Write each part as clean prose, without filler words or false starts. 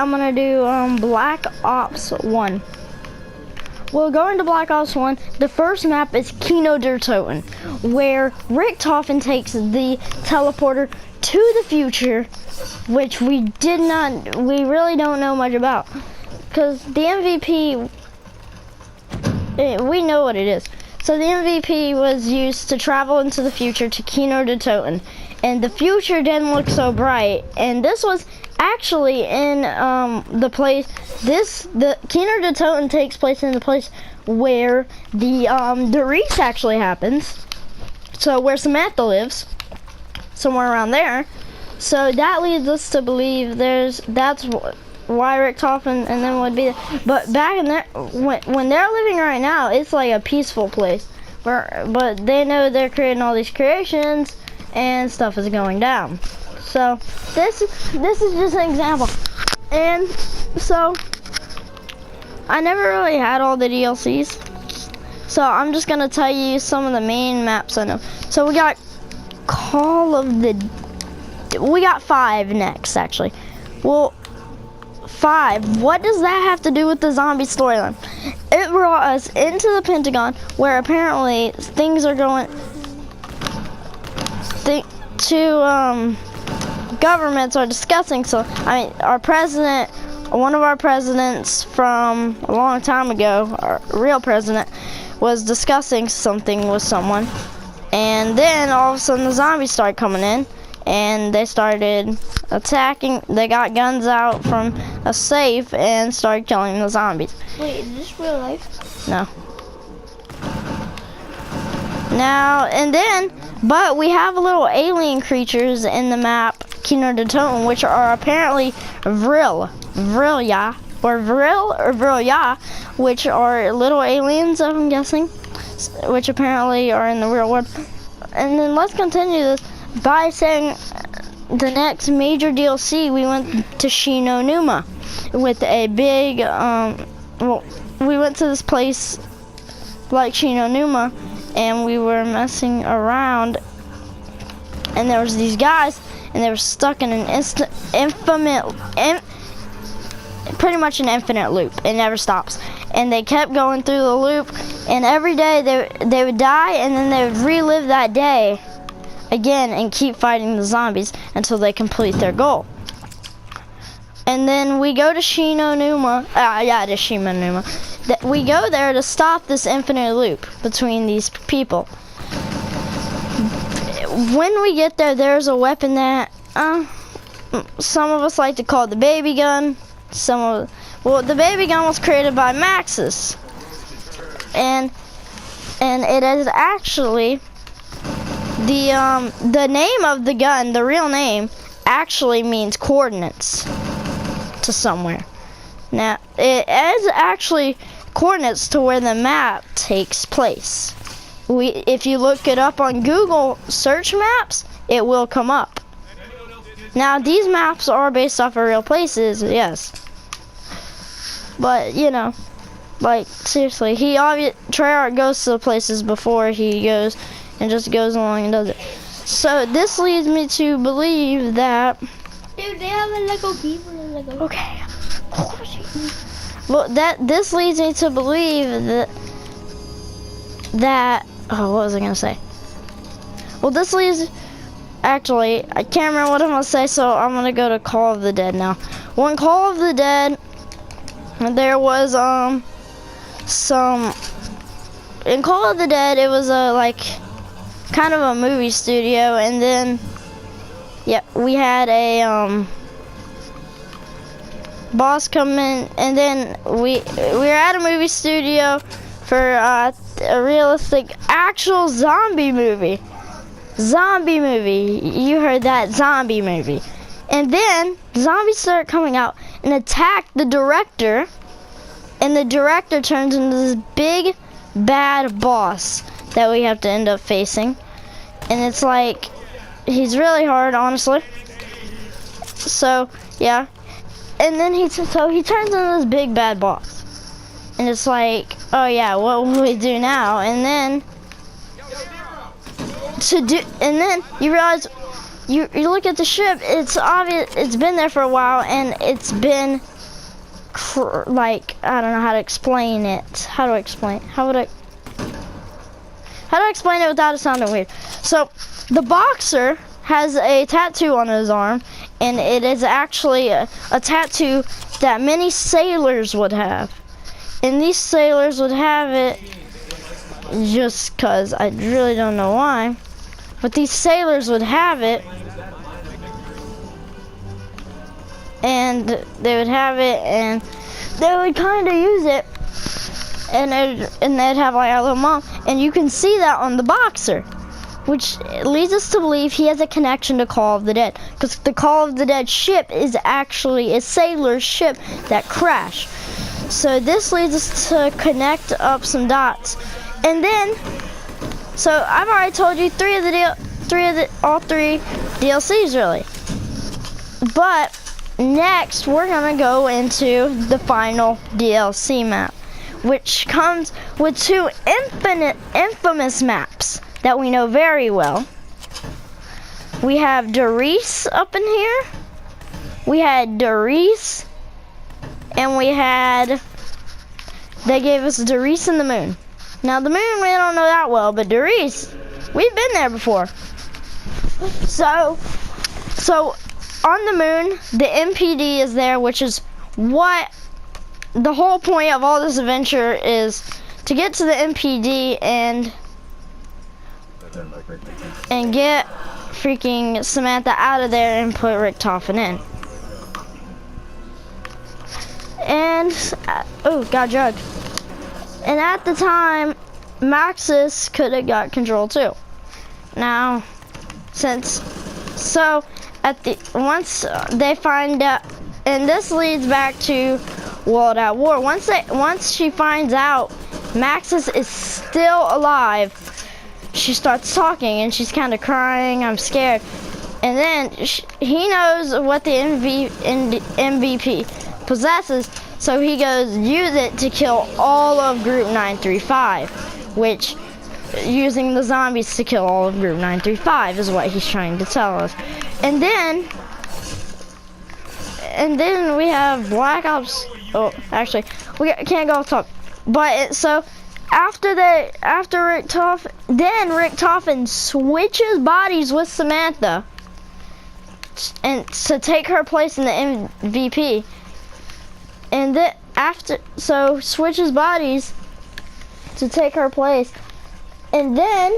I'm gonna do Black Ops 1. Well, going to Black Ops 1, the first map is Kino der Toten, where Richtofen takes the teleporter to the future, which we really don't know much about. Because the MVP, we know what it is. So the MVP was used to travel into the future to Kino der Toten. And the future didn't look so bright. And this was actually in the place, the Kino der Toten takes place in the place where the Theroies actually happens. So where Samantha lives, somewhere around there. So that leads us to believe that's why Richtofen and them would be there. But back in there, when they're living right now, it's like a peaceful place. But they know they're creating all these creations and stuff is going down. So this is just an example. And so I never really had all the DLCs. So I'm just gonna tell you some of the main maps I know. So we got we got 5 next actually. Well, 5, what does that have to do with the zombie storyline? It brought us into the Pentagon, where apparently things are going to governments are discussing. So I mean, our president, one of our presidents from a long time ago, our real president, was discussing something with someone, and then all of a sudden the zombies started coming in. And they started attacking. They got guns out from a safe and started killing the zombies. Wait, is this real life? No. Now, and then, but we have little alien creatures in the map, Kino der Toten, which are apparently Vrilja, which are little aliens, I'm guessing, which apparently are in the real world. And then let's continue this by saying the next major DLC, we went to Shino Numa with a big, we went to this place like Shino Numa, and we were messing around, and there was these guys, and they were stuck in an pretty much an infinite loop. It never stops. And they kept going through the loop, and every day they would die, and then they would relive that day again and keep fighting the zombies until they complete their goal. And then we go to Shino Numa. To Shino Numa. We go there to stop this infinite loop between these people. When we get there, there's a weapon that some of us like to call the baby gun. The baby gun was created by Maxis, and it is actually the name of the gun. The real name actually means coordinates to somewhere. Now it is actually coordinates to where the map takes place. If you look it up on Google search maps, it will come up. Now these maps are based off of real places, yes. But you know, like seriously, Treyarch goes to the places before he goes and just goes along and does it. So this leads me to believe that. Dude, they have a Lego beaver and Lego. Okay. Well, this leads me to believe that. Oh, what was I gonna say? Well, this leads. Actually, I can't remember what I'm gonna say, so I'm gonna go to Call of the Dead now. Well, in Call of the Dead, there was in Call of the Dead, it was kind of a movie studio, and then we had a boss come in, and then we were at a movie studio for a realistic actual zombie movie. You heard that, zombie movie. And then zombies started coming out and attacked the director, and the director turns into this big bad boss that we have to end up facing. And it's like, he's really hard, honestly. So yeah, and then he turns into this big bad boss, and it's like, oh yeah, what will we do now? And then you realize, you look at the ship, it's obvious it's been there for a while, and it's been like, I don't know how to explain it. How do I explain it without it sounding weird? So the boxer has a tattoo on his arm, and it is actually a tattoo that many sailors would have. And these sailors would have it just because I really don't know why. But these sailors would have it, and they would have it, and they would kind of use it, and they'd have like a little mom, and you can see that on the boxer, which leads us to believe he has a connection to Call of the Dead, because the Call of the Dead ship is actually a sailor's ship that crashed. So this leads us to connect up some dots, and then. So I've already told you all three DLCs really. But next we're gonna go into the final DLC map, which comes with two infamous maps that we know very well. We have Theroies up in here. We had Theroies, and they gave us Theroies and the moon. Now the moon we don't know that well, but Theroies, we've been there before. So on the moon, the MPD is there, which is what the whole point of all this adventure is, to get to the MPD and get freaking Samantha out of there and put Richtofen in. And oh, got drugged. And at the time, Maxis could have got control too. Now, once they find out, and this leads back to World at War. Once she finds out Maxis is still alive, she starts talking and she's kind of crying. I'm scared. And then he knows what the MVP possesses. So he goes, use it to kill all of Group 935, which using the zombies to kill all of Group 935 is what he's trying to tell us. And then we have Black Ops. Oh, actually, we can't go off top. But so after Richtofen switches bodies with Samantha, and to take her place in the MVP. And then switches bodies to take her place. And then,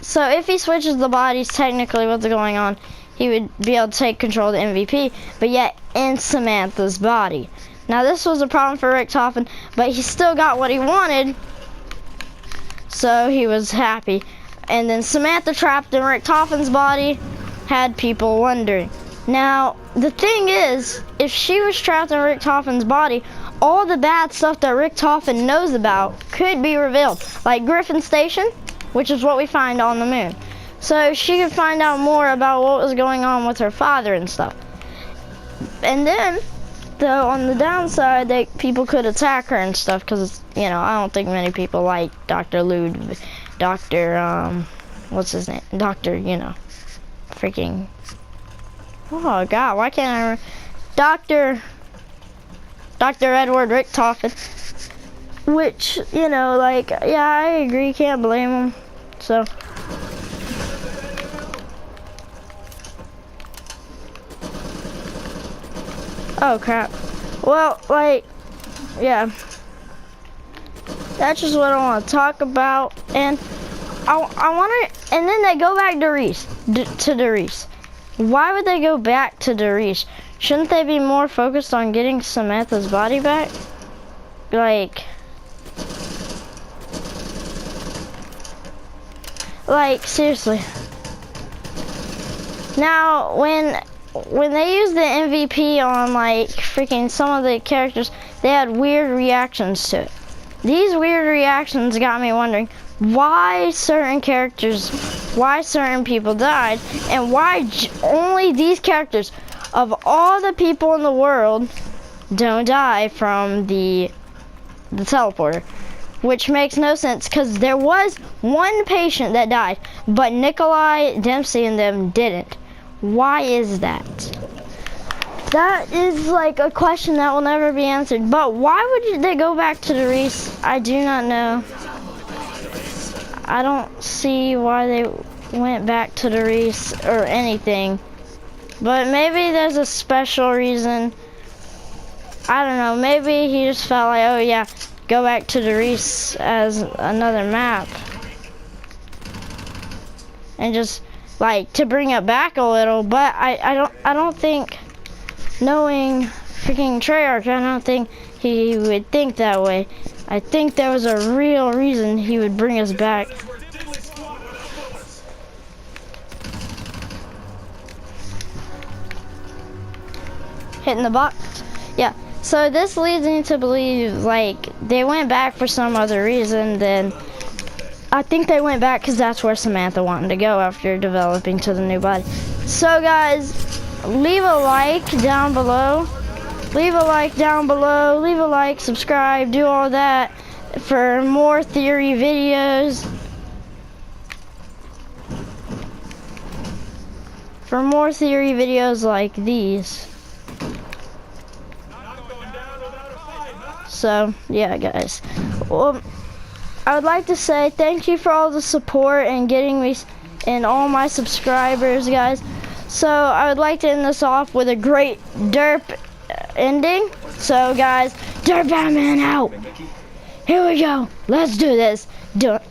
so if he switches the bodies, technically what's going on, he would be able to take control of the MVP, but yet in Samantha's body. Now this was a problem for Richtofen, but he still got what he wanted, so he was happy. And then Samantha trapped in Richtofen's body had people wondering. Now, the thing is, if she was trapped in Richtofen's body, all the bad stuff that Richtofen knows about could be revealed. Like Griffin Station, which is what we find on the moon. So she could find out more about what was going on with her father and stuff. And then, though, on the downside, people could attack her and stuff, because, I don't think many people like Dr. What's his name? Freaking... Oh God, why can't I remember? Dr. Edward Richtofen, which, yeah, I agree, can't blame him, so. Oh crap. Well, yeah. That's just what I want to talk about, and I want to, and then they go back to Theroies. Why would they go back to Theroies? Shouldn't they be more focused on getting Samantha's body back? Seriously. Now, when they used the MVP on freaking some of the characters, they had weird reactions to it. These weird reactions got me wondering why certain people died, and why only these characters of all the people in the world don't die from the teleporter, which makes no sense, because there was one patient that died, but Nikolai, Dempsey, and them didn't. Why is that? That is like a question that will never be answered. But why would they go back to Theroies? I do not know. I don't see why they went back to Theroies or anything. But maybe there's a special reason. I don't know. Maybe he just felt like, oh yeah, go back to Theroies as another map. And just like to bring it back a little. But I don't think, knowing freaking Treyarch, I don't think he would think that way. I think there was a real reason he would bring us back. Hitting the box. Yeah. So this leads me to believe like they went back for some other reason. Then I think they went back because that's where Samantha wanted to go after developing to the new body. So guys, leave a like down below. Leave a like down below. Leave a like, subscribe, do all that for more theory videos. For more theory videos like these. So, yeah, guys. Well, I would like to say thank you for all the support and getting me and all my subscribers, guys. So, I would like to end this off with a great derp ending. So, guys, Derp Batman out. Here we go. Let's do this. Do it.